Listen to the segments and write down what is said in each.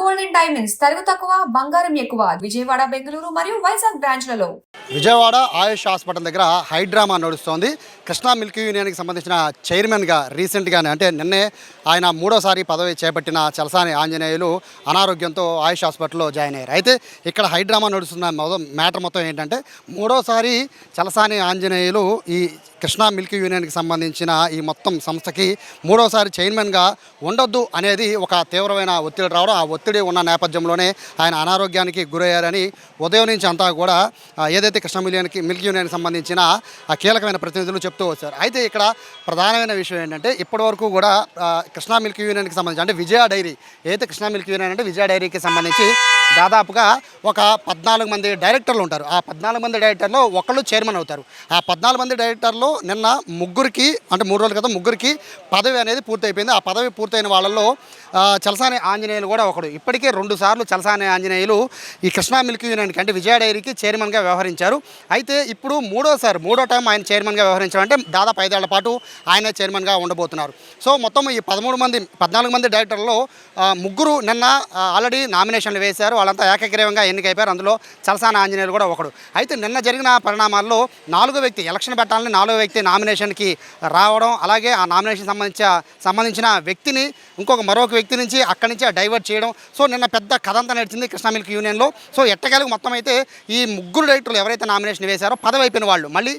Golden diamonds తరుగు తక్కువ బంగారం ఎక్కువ విజయవాడ బెంగళూరు మరియు వైజాగ్ బ్రాంచ్లలో. విజయవాడ ఆయుష్ హాస్పిటల్ దగ్గర హైడ్రామా నడుస్తోంది. కృష్ణా మిల్క్ యూనియన్కి సంబంధించిన చైర్మన్గా రీసెంట్గానే అంటే నిన్నే ఆయన మూడోసారి పదవి చేపట్టిన చలసాని ఆంజనేయులు అనారోగ్యంతో ఆయుష్ హాస్పిటల్లో జాయిన్ అయ్యారు. అయితే ఇక్కడ హైడ్రామా నడుస్తున్న మ్యాటర్ మొత్తం ఏంటంటే మూడోసారి చలసాని ఆంజనేయులు ఈ కృష్ణా మిల్క్ యూనియన్కి సంబంధించిన ఈ మొత్తం సంస్థకి మూడోసారి చైర్మన్గా ఉండొద్దు అనేది ఒక తీవ్రమైన ఒత్తిడి రావడం, ఆ ఒత్తిడి ఉన్న నేపథ్యంలోనే ఆయన అనారోగ్యానికి గురయ్యారని ఉదయం నుంచి అంతా కూడా ఏదైతే కృష్ణా మిల్క్ యూనియన్కి సంబంధించిన ఆ కీలకమైన ప్రతినిధులు చెప్తూ వచ్చారు. అయితే ఇక్కడ ప్రధానమైన విషయం ఏంటంటే ఇప్పటివరకు కూడా కృష్ణా మిల్క్ యూనియన్కి సంబంధించి అంటే విజయ డైరీ ఏదైతే కృష్ణా మిల్క్ యూనియన్ అంటే విజయ డైరీకి సంబంధించి దాదాపుగా ఒక 14 మంది డైరెక్టర్లు ఉంటారు. ఆ 14 మంది డైరెక్టర్లో ఒకళ్ళు చైర్మన్ అవుతారు. ఆ 14 మంది డైరెక్టర్లు నిన్న ముగ్గురికి అంటే 3 రోజుల క్రితం ముగ్గురికి పదవి అనేది పూర్తయిపోయింది. ఆ పదవి పూర్తయిన వాళ్ళల్లో చలసాని ఆంజనేయులు కూడా ఒకడు. ఇప్పటికే 2 సార్లు చలసాని ఆంజనేయులు ఈ కృష్ణా మిల్క్ యూనియన్కి అంటే విజయ డైరీకి చైర్మన్గా వ్యవహరించారు. అయితే ఇప్పుడు మూడో టైం ఆయన చైర్మన్గా వ్యవహరించారంటే దాదాపు 5 ఏళ్ల పాటు ఆయనే చైర్మన్గా ఉండబోతున్నారు. సో మొత్తం ఈ 14 మంది డైరెక్టర్లలో ముగ్గురు నిన్న ఆల్రెడీ నామినేషన్లు వేశారు. వాళ్ళంతా ఏకగ్రీవంగా ఎన్నికైపోయారు. అందులో చలసాని ఆంజనేయులు కూడా ఒకడు. అయితే నిన్న జరిగిన పరిణామాల్లో 4వ వ్యక్తి ఎలక్షన్ పెట్టాలని 4వ వ్యక్తి నామినేషన్కి రావడం, అలాగే ఆ నామినేషన్ సంబంధించిన వ్యక్తిని మరొక వ్యక్తి నుంచి అక్కడి నుంచి డైవర్ట్ చేయడం. సో నిన్న పెద్ద కథ అంతా నడిచింది కృష్ణా మిల్క్ యూనియన్లో. సో ఎట్టకేలకు మొత్తం అయితే ఈ ముగ్గురు డైరెక్టర్లు ఎవరైతే నామినేషన్ వేశారో పదవి అయిపోయిన వాళ్ళు మళ్ళీ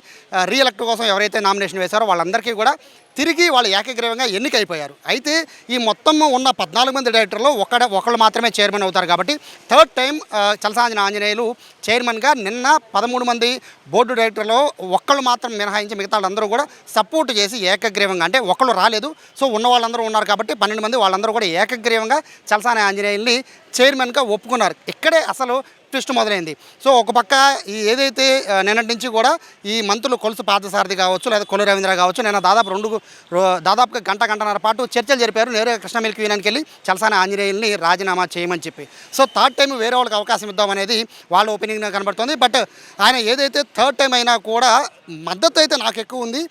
రీఎలక్ట్ కోసం ఎవరైతే నామినేషన్ వేశారో వాళ్ళందరికీ కూడా తిరిగి వాళ్ళు ఏకగ్రీవంగా ఎన్నికైపోయారు. అయితే ఈ మొత్తం ఉన్న 14 మంది డైరెక్టర్లో ఒకళ్ళు మాత్రమే చైర్మన్ అవుతారు. కాబట్టి థర్డ్ టైం చలసాని ఆంజనేయులు చైర్మన్గా నిన్న 13 మంది బోర్డు డైరెక్టర్లో ఒక్కళ్ళు మాత్రం మినహాయించి మిగతా వాళ్ళందరూ కూడా సపోర్ట్ చేసి ఏకగ్రీవంగా అంటే ఒకళ్ళు రాలేదు. సో ఉన్న వాళ్ళందరూ ఉన్నారు కాబట్టి 12 మంది వాళ్ళందరూ కూడా ఏకగ్రీవంగా చలసాని ఆంజనేయుల్ని చైర్మన్గా ఒప్పుకున్నారు. ఇక్కడే అసలు ట్విస్ట్ మొదలైంది. సో ఒక పక్క ఈ ఏదైతే నిన్నటి నుంచి కూడా ఈ మంత్రులు కొలుసు పార్థసారథి కావచ్చు లేదా కొల్లు రవీంద్ర కావచ్చు నిన్న దాదాపుగా గంటన్నర పాటు చర్చలు జరిపారు. నేరుగా కృష్ణా మిల్క్ యూనియన్కి వెళ్ళి చలసాని ఆంజనేయుల్ని రాజీనామా చేయమని చెప్పి. సో థర్డ్ టైం వేరే వాళ్ళకి అవకాశం ఇద్దామనేది వాళ్ళ ఒపీనియన్ కనబడుతుంది. బట్ ఆయన ఏదైతే థర్డ్ టైం అయినా కూడా మద్దతు అయితే నాకు ఎక్కువ ఉంది.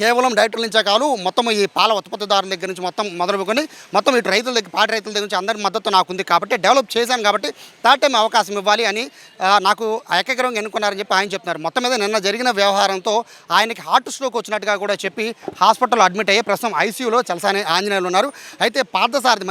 కేవలం డైరెక్టర్ల నుంచే కాదు మొత్తం ఈ పాల ఉత్పత్తిదారుల దగ్గర నుంచి మొదలుకొని మొత్తం ఇటు రైతుల దగ్గర పాడి రైతుల దగ్గర నుంచి అందరి మద్దతు నాకుంది కాబట్టి డెవలప్ చేశాను కాబట్టి థర్డ్ టైం అవకాశం ఇవ్వాలి అని నాకు ఏకగ్రీవంగా ఎన్నుకున్నారని చెప్పి ఆయన చెప్తున్నారు. మొత్తం మీద నిన్న జరిగిన వ్యవహారంతో ఆయనకి హార్ట్ స్ట్రోక్ వచ్చినట్టుగా కూడా చెప్పి హాస్పిటల్లో అడ్మిట్ అయ్యి ప్రస్తుతం ఐసీయూలో చలసాని ఆంజనేయులు ఉన్నారు. అయితే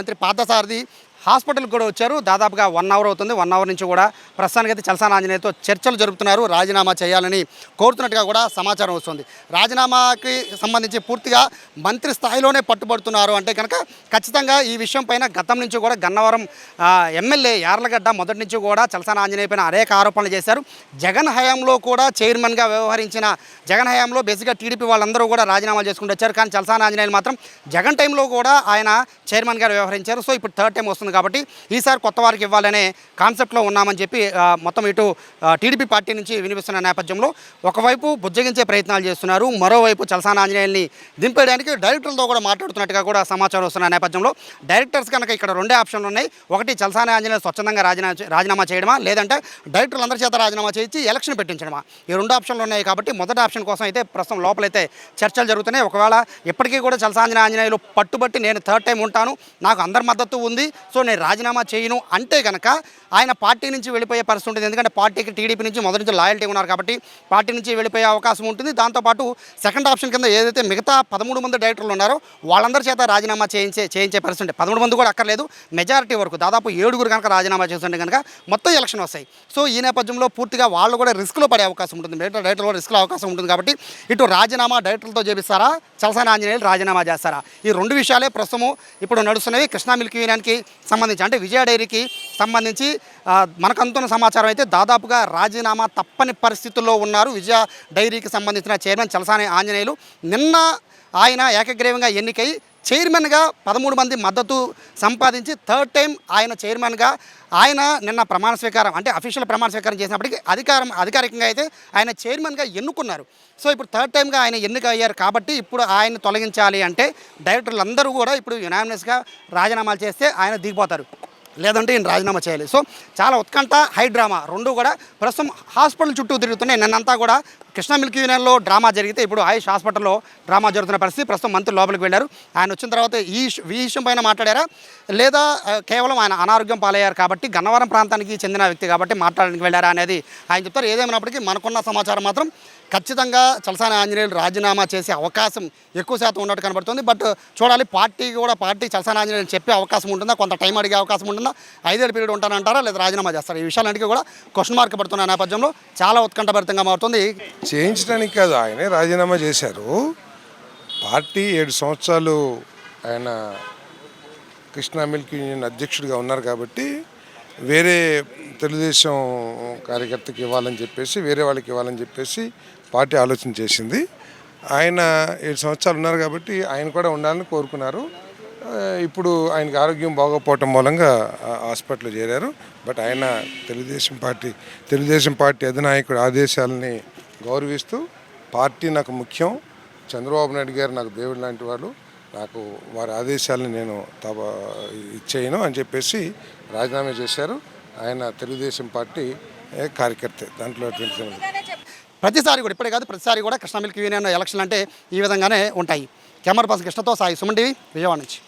మంత్రి పార్థసారథి హాస్పిటల్కి కూడా వచ్చారు. దాదాపుగా 1 అవర్ అవుతుంది. 1 అవర్ నుంచి కూడా ప్రస్తుతానికైతే చలసాని ఆంజనేయులతో చర్చలు జరుపుతున్నారు. రాజీనామా చేయాలని కోరుతున్నట్టుగా కూడా సమాచారం వస్తుంది. రాజీనామాకి సంబంధించి పూర్తిగా మంత్రి స్థాయిలోనే పట్టుబడుతున్నారు అంటే కనుక ఖచ్చితంగా ఈ విషయం పైన గతం నుంచి కూడా గన్నవరం ఎమ్మెల్యే యార్లగడ్డ మొదటి నుంచి కూడా చలసాని ఆంజనేయ పైన అనేక ఆరోపణలు చేశారు. జగన్ హయాంలో కూడా చైర్మన్గా వ్యవహరించిన జగన్ హయాంలో బేసిక్గా టీడీపీ వాళ్ళందరూ కూడా రాజీనామాలు చేసుకుంటూ వచ్చారు. కానీ చలసాని ఆంజనేయులు మాత్రం జగన్ టైంలో కూడా ఆయన చైర్మన్గా వ్యవహరించారు. సో ఇప్పుడు థర్డ్ టైం వస్తుంది కాబట్టి ఈసారి కొత్త వారికి ఇవ్వాలనే కాన్సెప్ట్లో ఉన్నామని చెప్పి మొత్తం ఇటు టీడీపీ పార్టీ నుంచి వినిపిస్తున్న నేపథ్యంలో ఒకవైపు బుజ్జగించే ప్రయత్నాలు చేస్తున్నారు, మరోవైపు చలసాని ఆంజనేయుల్ని దింపేయడానికి డైరెక్టర్లతో కూడా మాట్లాడుతున్నట్టుగా కూడా సమాచారం వస్తున్న నేపథ్యంలో డైరెక్టర్స్ కనుక ఇక్కడ 2 ఆప్షన్లు ఉన్నాయి. ఒకటి చలసాని ఆంజనేయులు స్వచ్ఛందంగా రాజీనామా చేయడమా, లేదంటే డైరెక్టర్లు అందరి చేత రాజీనామా చేయించి ఎలక్షన్ పెట్టించడమా, ఈ 2 ఆప్షన్లు ఉన్నాయి. కాబట్టి మొదటి ఆప్షన్ కోసం అయితే ప్రస్తుతం లోపలైతే చర్చలు జరుగుతున్నాయి. ఒకవేళ ఇప్పటికీ కూడా చలసాని ఆంజనేయులు పట్టుబట్టి నేను థర్డ్ టైం ఉంటాను, నాకు అందరి మద్దతు ఉంది, సో నేను రాజీనామా చేయను అంటే కనుక ఆయన పార్టీ నుంచి వెళ్ళిపోయే పరిస్థితి ఉంటుంది. ఎందుకంటే పార్టీకి టీడీపీ నుంచి మొదటి నుంచి లాయల్టీ ఉన్నారు కాబట్టి పార్టీ నుంచి వెళ్ళిపోయే అవకాశం ఉంటుంది. దాంతోపాటు సెకండ్ ఆప్షన్ కింద ఏదైతే మిగతా 13 మంది డైరెక్టర్లు ఉన్నారో వాళ్ళందరి చేత రాజీనామా చేయించే పరిస్థితి ఉంటుంది. 13 మంది కూడా అక్కర్లేదు, మెజారిటీ వరకు దాదాపు 7 కనుక రాజీనామా చేస్తుంటే కనుక మొత్తం ఎలక్షన్ వస్తాయి. సో ఈ నేపథ్యంలో పూర్తిగా వాళ్ళు కూడా రిస్క్లో పడే అవకాశం ఉంటుంది, డైరెక్టర్లు కూడా రిస్క్లో అవకాశం ఉంటుంది. కాబట్టి ఇటు రాజీనామా డైరెక్టర్లతో చేపిస్తారా, చలసాని ఆంజనేయులు రాజీనామా చేస్తారా, ఈ 2 విషయాలే ప్రస్తుతం ఇప్పుడు నడుస్తున్నవి. కృష్ణా మిల్క్ యూనియన్కి సంబంధించి అంటే విజయ డైరీకి సంబంధించి మనకు అందుతున్న సమాచారం అయితే దాదాపుగా రాజీనామా తప్పని పరిస్థితుల్లో ఉన్నారు విజయ డైరీకి సంబంధించిన చైర్మన్ చలసాని ఆంజనేయులు. నిన్న ఆయన ఏకగ్రీవంగా ఎన్నికై చైర్మన్గా 13 మంది మద్దతు సంపాదించి థర్డ్ టైం ఆయన చైర్మన్గా ఆయన నిన్న ప్రమాణ స్వీకారం అంటే అఫీషియల్ ప్రమాణ స్వీకారం చేసినప్పటికీ అధికారికంగా అయితే ఆయన చైర్మన్గా ఎన్నుకున్నారు. సో ఇప్పుడు థర్డ్ టైంగా ఆయన ఎన్నిక అయ్యారు కాబట్టి ఇప్పుడు ఆయన తొలగించాలి అంటే డైరెక్టర్లు అందరూ కూడా ఇప్పుడు యునానిమస్గా రాజీనామాలు చేస్తే ఆయన దిగిపోతారు. లేదంటే ఈయన రాజీనామా చేయాలి. సో చాలా ఉత్కంఠ, హై డ్రామా రెండు కూడా ప్రస్తుతం హాస్పిటల్ చుట్టూ తిరుగుతున్నాయి. నిన్నంతా కూడా కృష్ణా మిల్క్ యూనియన్లో డ్రామా జరిగితే ఇప్పుడు ఆయుష్ హాస్పిటల్లో డ్రామా జరుగుతున్న పరిస్థితి. ప్రస్తుతం మంత్రులు లోపలికి వెళ్ళారు. ఆయన వచ్చిన తర్వాత ఈ విషయం పైన మాట్లాడారా లేదా కేవలం ఆయన అనారోగ్యం పాలయ్యారు కాబట్టి గన్నవరం ప్రాంతానికి చెందిన వ్యక్తి కాబట్టి మాట్లాడడానికి వెళ్ళారా అనేది ఆయన చెప్తారు. ఏదేమైనప్పటికీ మనకున్న సమాచారం మాత్రం ఖచ్చితంగా చలసాని ఆంజనేయులు రాజీనామా చేసే అవకాశం ఎక్కువ శాతం ఉన్నట్టు కనబడుతుంది. బట్ చూడాలి, పార్టీ చలసాని ఆంజనేయులు చెప్పే అవకాశం ఉంటుందా, కొంత టైం అడిగే అవకాశం ఉంటుందా, 5 ఏళ్ళ పీరియడ్ ఉంటానంటారా లేదా రాజీనామా చేస్తారా, ఈ విషయాలన్నిటికీ కూడా క్వశ్చన్ మార్క్ పడుతున్న నేపథ్యంలో చాలా ఉత్కంఠభరితంగా మారుతుంది. చేయించడానికి కాదు, ఆయనే రాజీనామా చేశారు. పార్టీ 7 సంవత్సరాలు ఆయన కృష్ణా మిల్క్ యూనియన్ అధ్యక్షుడిగా ఉన్నారు కాబట్టి వేరే తెలుగుదేశం కార్యకర్తకి ఇవ్వాలని చెప్పేసి, వేరే వాళ్ళకి ఇవ్వాలని చెప్పేసి పార్టీ ఆలోచన చేసింది. ఆయన 7 సంవత్సరాలు ఉన్నారు కాబట్టి ఆయన కూడా ఉండాలని కోరుకున్నారు. ఇప్పుడు ఆయనకి ఆరోగ్యం బాగోకపోవటం మూలంగా హాస్పిటల్లో చేరారు. బట్ ఆయన తెలుగుదేశం పార్టీ అధినాయకుడి ఆదేశాలని గౌరవిస్తూ పార్టీ నాకు ముఖ్యం, చంద్రబాబు నాయుడు గారు నాకు దేవుడు లాంటి వాళ్ళు, నాకు వారి ఆదేశాలని నేను ఇచ్చేయను అని చెప్పేసి రాజీనామా చేశారు. ఆయన తెలుగుదేశం పార్టీ కార్యకర్త, దాంట్లో ప్రతిసారి కూడా ఇప్పుడే కాదు ప్రతిసారి కూడా కృష్ణా మిల్క్ యూనియన్ ఎలక్షన్లు అంటే ఈ విధంగానే ఉంటాయి. కెమెరా పర్సన్ కృష్ణతో సాయి, సుమన్ టీవీ, విజయవాడ నుంచి.